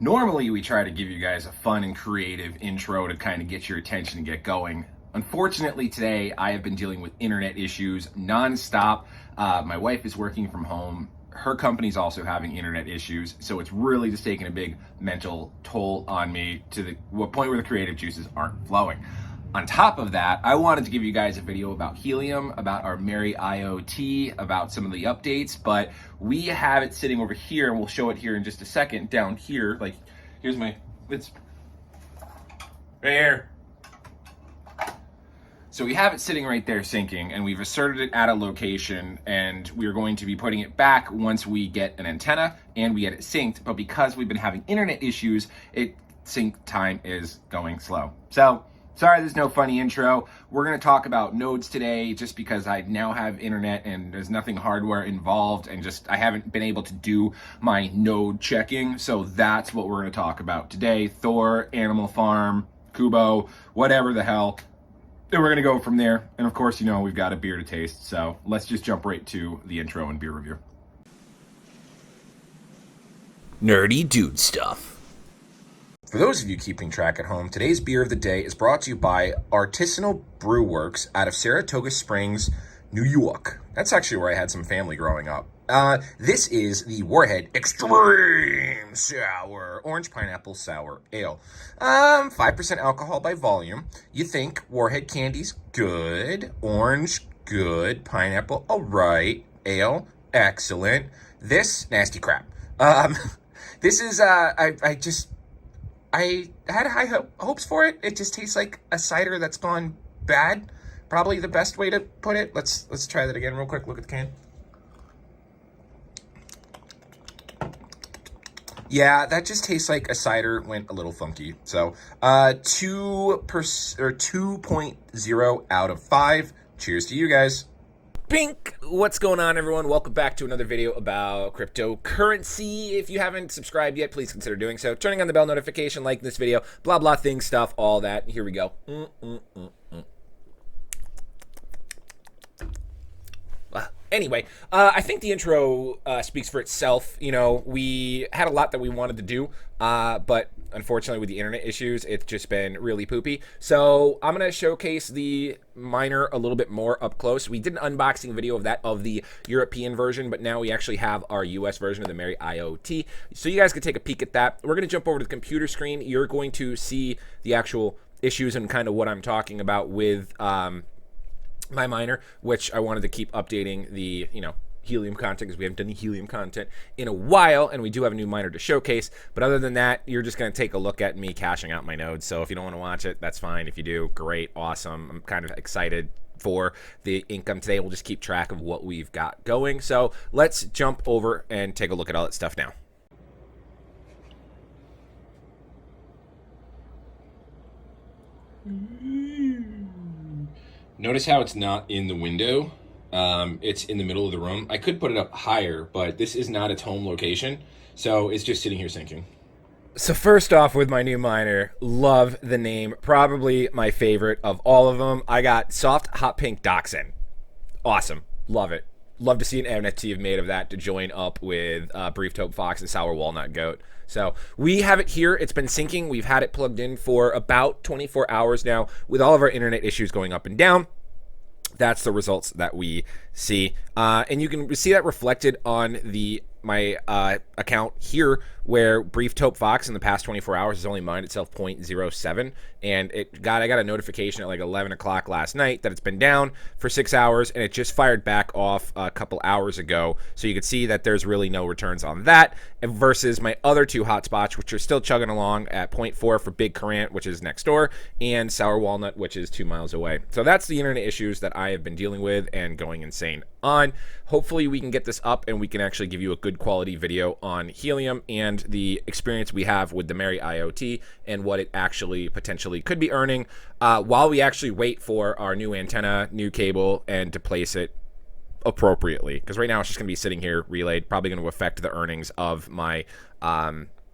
Normally, we try to give you guys a fun and creative intro to kind of get your attention and get going. Unfortunately, today I have been dealing with internet issues nonstop. My wife is working from home. Her company's also having internet issues, so it's really just taking a big mental toll on me to the point where the creative juices aren't flowing. On top of that, I wanted to give you guys a video about Helium, about our Merry IoT, about some of the updates, but we have it sitting over here, and we'll show it here in just a second, down here, like, here's it's right here. So we have it sitting right there syncing, and we've asserted it at a location, and we're going to be putting it back once we get an antenna and we get it synced, but because we've been having internet issues, sync time is going slow. So, sorry there's no funny intro. We're going to talk about nodes today just because I now have internet and there's nothing hardware involved, and just I haven't been able to do my node checking. So that's what we're going to talk about today. Thor, Animal Farm, Kubo, whatever the hell. And we're going to go from there. And of course, you know, we've got a beer to taste. So let's just jump right to the intro and beer review. Nerdy dude stuff. For those of you keeping track at home, today's beer of the day is brought to you by Artisanal Brew Works out of Saratoga Springs, New York. That's actually where I had some family growing up. This is the Warhead Extreme Sour Orange Pineapple Sour Ale. 5% alcohol by volume. You think Warhead candy's good, orange good, pineapple all right, ale excellent. This nasty crap. This is I had high hopes for it. It just tastes like a cider that's gone bad. Probably the best way to put it. Let's try that again real quick. Look at the can. Yeah, that just tastes like a cider went a little funky. So, 2.0 out of 5. Cheers to you guys. Pink! What's going on, everyone? Welcome back to another video about cryptocurrency. If you haven't subscribed yet, please consider doing so. Turning on the bell notification, liking this video, blah, blah, things, stuff, all that. Here we go. Anyway, I think the intro speaks for itself. You know, we had a lot that we wanted to do, but unfortunately with the internet issues, it's just been really poopy. So I'm going to showcase the miner a little bit more up close. We did an unboxing video of that, of the European version, but now we actually have our US version of the Merry IoT. So you guys can take a peek at that. We're going to jump over to the computer screen. You're going to see the actual issues and kind of what I'm talking about with my miner, which I wanted to keep updating the, Helium content, because we haven't done the Helium content in a while, and we do have a new miner to showcase. But other than that, you're just going to take a look at me cashing out my nodes. So if you don't want to watch it, that's fine. If you do, great, awesome. I'm kind of excited for the income today. We'll just keep track of what we've got going. So let's jump over and take a look at all that stuff now. Notice how it's not in the window. It's in the middle of the room. I could put it up higher, but this is not its home location, so it's just sitting here syncing. So first off, with my new miner, love the name. Probably my favorite of all of them. I got Soft Hot Pink Dachshund. Awesome. Love it. Love to see an NFT made of that to join up with Brief Taupe Fox and Sour Walnut Goat. So we have it here. It's been syncing. We've had it plugged in for about 24 hours now with all of our internet issues going up and down. That's the results that we see. And you can see that reflected on my account here, where Brief Taupe Fox in the past 24 hours has only mined itself 0.07, and I got a notification at like 11 o'clock last night that it's been down for 6 hours, and it just fired back off a couple hours ago. So you can see that there's really no returns on that, versus my other two hotspots, which are still chugging along at 0.4 for Big Currant, which is next door, and Sour Walnut, which is 2 miles away. So that's the internet issues that I have been dealing with and going insane on. Hopefully we can get this up and we can actually give you a good quality video on Helium and the experience we have with the Merry IoT and what it actually potentially could be earning while we actually wait for our new antenna, new cable, and to place it appropriately. Because right now it's just going to be sitting here relayed, probably going to affect the earnings of my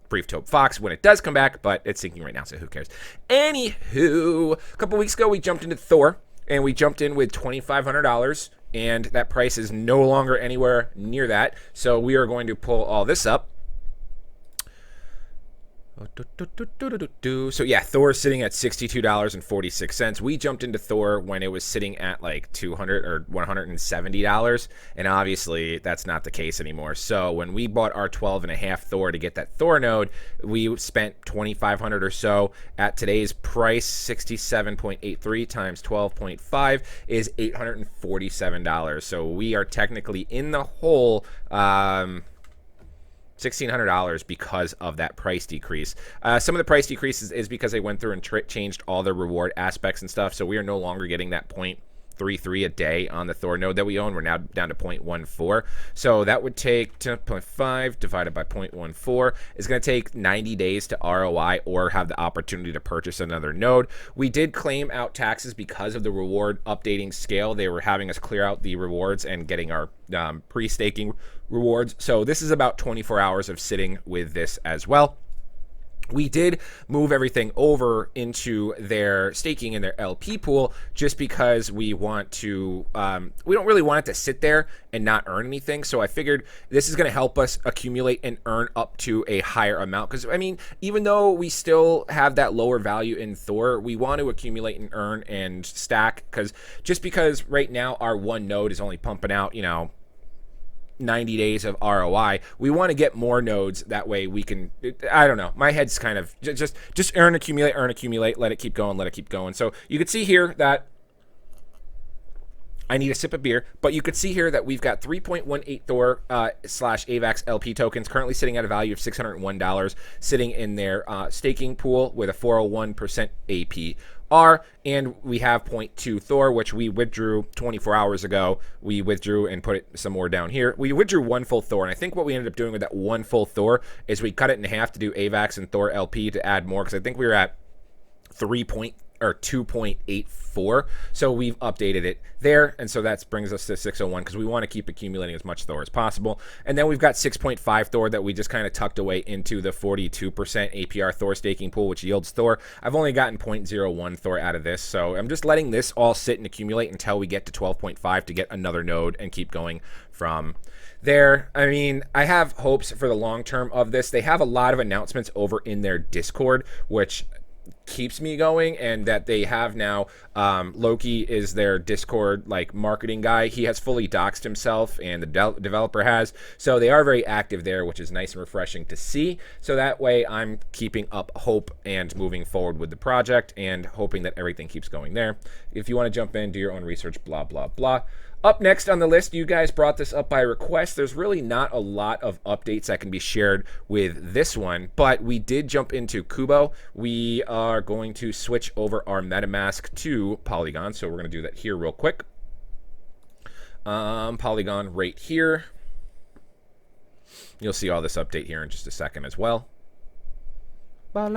Brief Taupe Fox when it does come back, but it's syncing right now, so who cares? Anywho, a couple weeks ago we jumped into Thor, and we jumped in with $2,500, and that price is no longer anywhere near that. So we are going to pull all this up. So yeah, Thor's sitting at $62.46. We jumped into Thor when it was sitting at like $200 or $170, and obviously that's not the case anymore. So when we bought our 12.5 Thor to get that Thor node, we spent $2,500 or so. At today's price, 67.83 times 12.5 is $847. So we are technically in the hole. $1,600 because of that price decrease. Some of the price decreases is because they went through and changed all the reward aspects and stuff, so we are no longer getting that 0.33 a day on the Thor node that we own. We're now down to 0.14. So that would take 10.5 divided by 0.14 is going to take 90 days to ROI or have the opportunity to purchase another node. We did claim out taxes because of the reward updating scale. They were having us clear out the rewards and getting our pre-staking rewards. So this is about 24 hours of sitting with this as well. We did move everything over into their staking in their LP pool just because we want to, we don't really want it to sit there and not earn anything. So I figured this is going to help us accumulate and earn up to a higher amount. Because, I mean, even though we still have that lower value in Thor, we want to accumulate and earn and stack. Because just because right now our one node is only pumping out, 90 days of ROI, we want to get more nodes. That way we can, I don't know, my head's kind of just earn, accumulate, let it keep going. So you could see here that I need a sip of beer, but you could see here that we've got 3.18 Thor slash AVAX LP tokens currently sitting at a value of $601, sitting in their staking pool with a 401% APR, and we have 0.2 Thor, which we withdrew 24 hours ago. We withdrew and put it some more down here. We withdrew one full Thor, and I think what we ended up doing with that one full Thor is we cut it in half to do AVAX and Thor LP to add more, because I think we were at 2.84, so we've updated it there, and so that brings us to 601 because we want to keep accumulating as much Thor as possible. And then we've got 6.5 Thor that we just kind of tucked away into the 42% APR Thor staking pool, which yields Thor. I've only gotten 0.01 Thor out of this, so I'm just letting this all sit and accumulate until we get to 12.5 to get another node and keep going from there. I mean, I have hopes for the long term of this. They have a lot of announcements over in their Discord, which keeps me going, and that they have now Loki is their Discord like marketing guy. He has fully doxed himself, and the developer has, so they are very active there, which is nice and refreshing to see. So that way I'm keeping up hope and moving forward with the project and hoping that everything keeps going there. If you want to jump in, do your own research, blah blah blah. Up next on the list, you guys brought this up by request. There's really not a lot of updates that can be shared with this one, but we did jump into Kubo. We are going to switch over our MetaMask to Polygon, so we're going to do that here real quick. Polygon right here. You'll see all this update here in just a second as well. You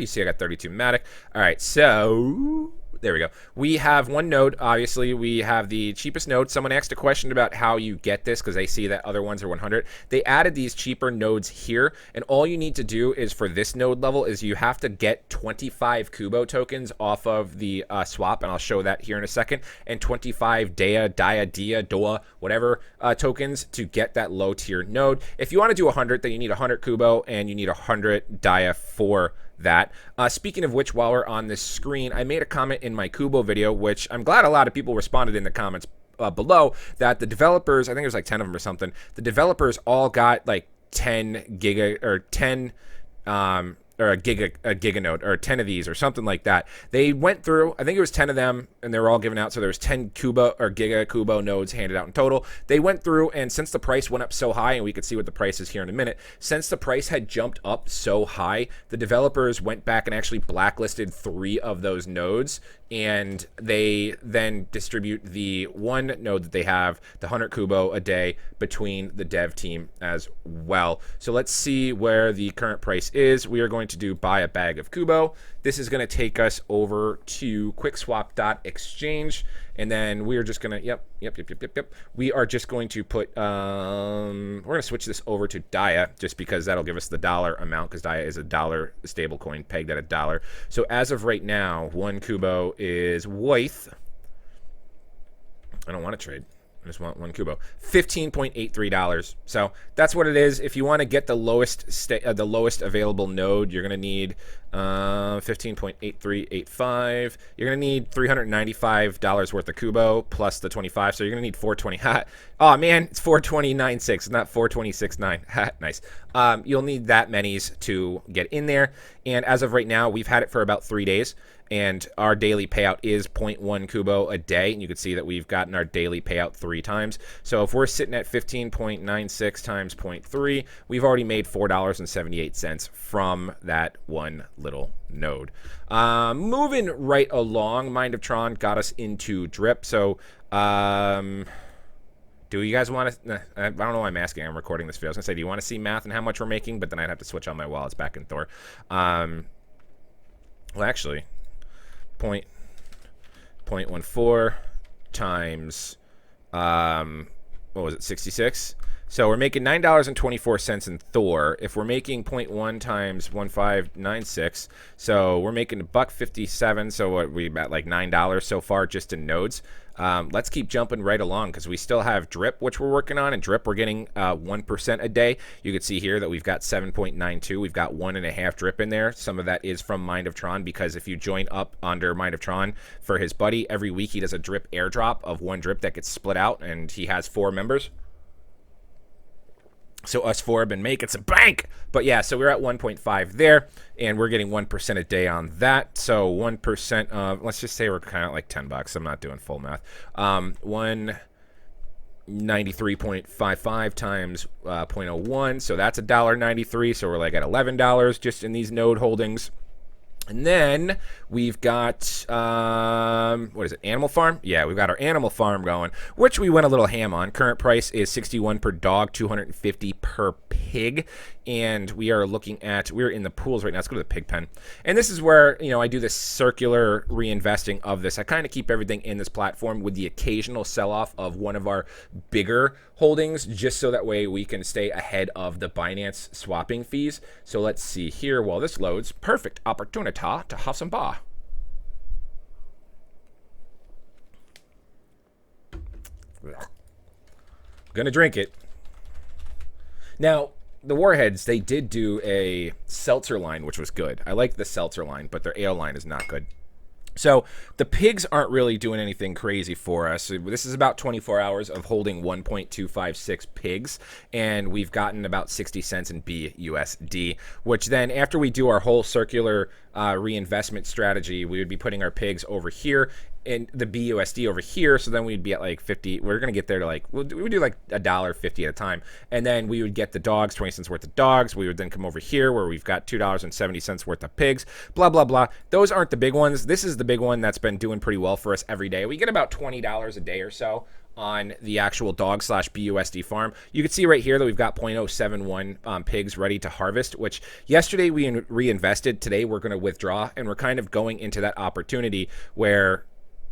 see I got 32 Matic. All right, so there we go. We have one node. Obviously, we have the cheapest node. Someone asked a question about how you get this because they see that other ones are 100. They added these cheaper nodes here, and all you need to do is for this node level is you have to get 25 Kubo tokens off of the swap, and I'll show that here in a second, and 25 Dia, Doa, whatever tokens to get that low tier node. If you want to do 100, then you need 100 Kubo and you need 100 Dia for that. Speaking of which, while we're on this screen, I made a comment in my Kubo video, which I'm glad a lot of people responded in the comments below, that the developers, I think there's like 10 of them or something, the developers all got like 10 giga or 10 or a giga node or 10 of these or something like that. They went through, I think it was 10 of them, and they were all given out, so there was 10 Kubo or giga Kubo nodes handed out in total. They went through, and since the price went up so high, and we could see what the price is here in a minute, since the price had jumped up so high, the developers went back and actually blacklisted 3 of those nodes, and they then distribute the one node that they have, the 100 Kubo a day, between the dev team as well. So let's see where the current price is. We are going to do buy a bag of Kubo. This is going to take us over to quickswap.exchange, and then we are just going to, yep. We are just going to put, we're going to switch this over to Dia, just because that'll give us the dollar amount, because Dia is a dollar stable coin pegged at $1. So as of right now, one Kubo is worth, I don't want to trade. I just want one Kubo. $15.83. So that's what it is. If you want to get the lowest available node, you're going to need 15.8385. You're going to need $395 worth of Kubo plus the 25. So you're going to need 420. Oh man, it's 420.96, not 420.69. Nice. You'll need that many's to get in there. And as of right now, we've had it for about 3 days. And our daily payout is 0.1 Kubo a day. And you can see that we've gotten our daily payout 3 times. So if we're sitting at 15.96 times 0.3, we've already made $4.78 from that one little node. Moving right along, Mind of Tron got us into drip. So, do you guys want to? I don't know why I'm asking. I'm recording this video. I was going to say, do you want to see math and how much we're making? But then I'd have to switch on my wallets back in Thor. Well, actually, 0.14 times, what was it, 66? So we're making $9.24 in Thor. If we're making 0.1 times 1596, so we're making $1.57. So what, we at like $9 so far just in nodes. Let's keep jumping right along because we still have drip, which we're working on. And drip, we're getting 1% a day. You can see here that we've got 7.92. We've got 1.5 drip in there. Some of that is from Mind of Tron because if you join up under Mind of Tron for his buddy, every week he does a drip airdrop of 1 drip that gets split out, and he has 4 members. So us 4 have been making some bank. But yeah, so we're at 1.5 there, and we're getting 1% a day on that. So 1% of, let's just say we're kind of like $10. I'm not doing full math. 193.55 times 0.01. So that's $1.93. So we're like at $11 just in these node holdings. And then we've got, what is it, Animal Farm? Yeah, we've got our Animal Farm going, which we went a little ham on. Current price is $61 per dog, $250 per pig. And we are looking at, we're in the pools right now. Let's go to the pig pen. And this is where, you know, I do this circular reinvesting of this. I kind of keep everything in this platform with the occasional sell-off of one of our bigger holdings, just so that way we can stay ahead of the Binance swapping fees. So let's see here while this loads. Perfect opportunity to have some bar. Gonna drink it. Now, the Warheads, they did do a seltzer line, which was good. I like the seltzer line, but their ale line is not good. So the pigs aren't really doing anything crazy for us. This is about 24 hours of holding 1.256 pigs, and we've gotten about 60 cents in BUSD, which then after we do our whole circular reinvestment strategy, we would be putting our pigs over here and the BUSD over here. So then we'd be at like 50. We're going to get there to like, we would do like $1.50 at a time. And then we would get the dogs, 20 cents worth of dogs. We would then come over here where we've got $2.70 worth of pigs, blah, blah, blah. Those aren't the big ones. This is the big one that's been doing pretty well for us every day. We get about $20 a day or so on the actual dog / BUSD farm. You can see right here that we've got 0.071 pigs ready to harvest, which yesterday we reinvested. Today we're going to withdraw, and we're kind of going into that opportunity where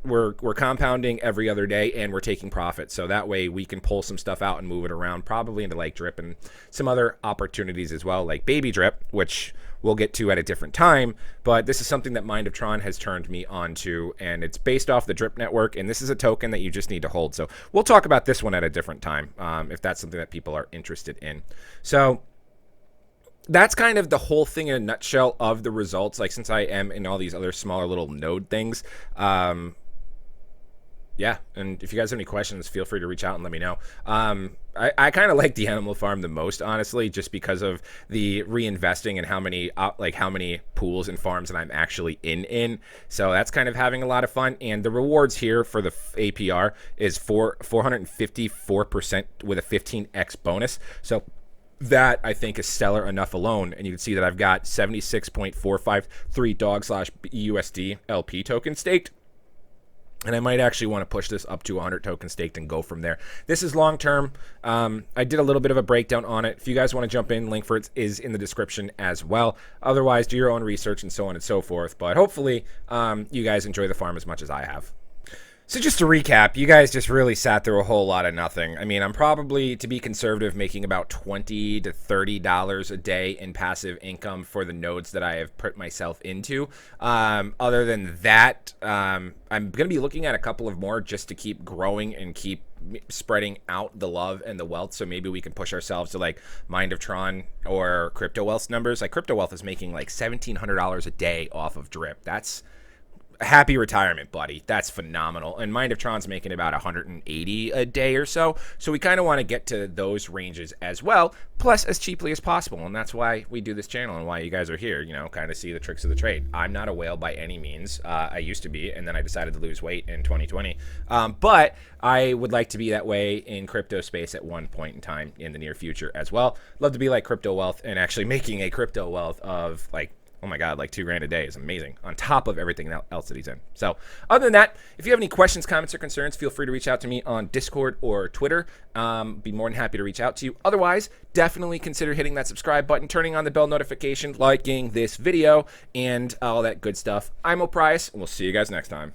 we're compounding every other day and we're taking profit. So that way we can pull some stuff out and move it around, probably into like drip and some other opportunities as well, like baby drip, which we'll get to at a different time. But this is something that Mind of Tron has turned me on to, and it's based off the drip network, and this is a token that you just need to hold. So we'll talk about this one at a different time if that's something that people are interested in. So that's kind of the whole thing in a nutshell of the results. Like, since I am in all these other smaller little node things, yeah, and if you guys have any questions, feel free to reach out and let me know. I kind of like the Animal Farm the most, honestly, just because of the reinvesting and how many pools and farms that I'm actually in. So that's kind of having a lot of fun. And the rewards here for the APR is 454% with a 15x bonus. So that, I think, is stellar enough alone. And you can see that I've got 76.453 dog / USD LP token staked. And I might actually want to push this up to 100 token staked and go from there. This is long term. I did a little bit of a breakdown on it. If you guys want to jump in, link for it is in the description as well. Otherwise, do your own research and so on and so forth. But hopefully, you guys enjoy the farm as much as I have. So just to recap, you guys just really sat through a whole lot of nothing. I mean, I'm probably, to be conservative, making about $20 to $30 a day in passive income for the nodes that I have put myself into. Other than that, I'm going to be looking at a couple of more just to keep growing and keep spreading out the love and the wealth, so maybe we can push ourselves to like Mind of Tron or Crypto Wealth numbers. Like Crypto Wealth is making like $1,700 a day off of drip. That's happy retirement, buddy. That's phenomenal. And Mind of Tron's making about 180 a day or so. So we kind of want to get to those ranges as well, plus as cheaply as possible. And that's why we do this channel and why you guys are here, you know, kind of see the tricks of the trade. I'm not a whale by any means. I used to be, and then I decided to lose weight in 2020. But I would like to be that way in crypto space at one point in time in the near future as well. Love to be like Crypto Wealth and actually making a crypto wealth of like, oh my God, like $2,000 a day is amazing on top of everything else that he's in. So other than that, if you have any questions, comments, or concerns, feel free to reach out to me on Discord or Twitter. Be more than happy to reach out to you. Otherwise, definitely consider hitting that subscribe button, turning on the bell notification, liking this video, and all that good stuff. I'm O'Price, and we'll see you guys next time.